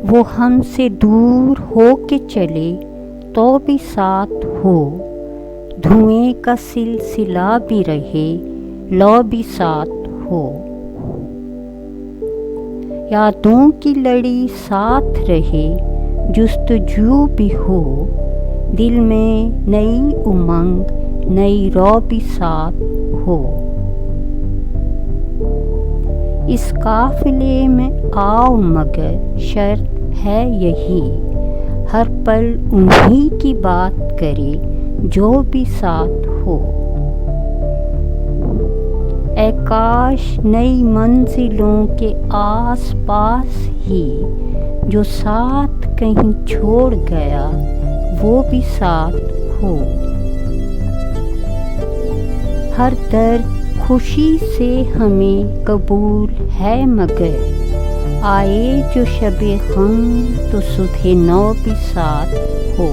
وہ ہم سے دور ہو کے چلے تو بھی ساتھ ہو، دھوئیں کا سلسلہ بھی رہے لو بھی ساتھ ہو، یادوں کی لڑی ساتھ رہے جستجو بھی ہو، دل میں نئی امنگ نئی رو بھی ساتھ ہو، اس قافلے میں آؤ مگر شرط ہے یہی، ہر پل انہی کی بات کرے جو بھی ساتھ ہو، اے کاش نئی منزلوں کے آس پاس ہی جو ساتھ کہیں چھوڑ گیا وہ بھی ساتھ ہو، ہر درد خوشی سے ہمیں قبول ہے مگر آئے جو شب غم تو صبح نو بھی ساتھ ہو۔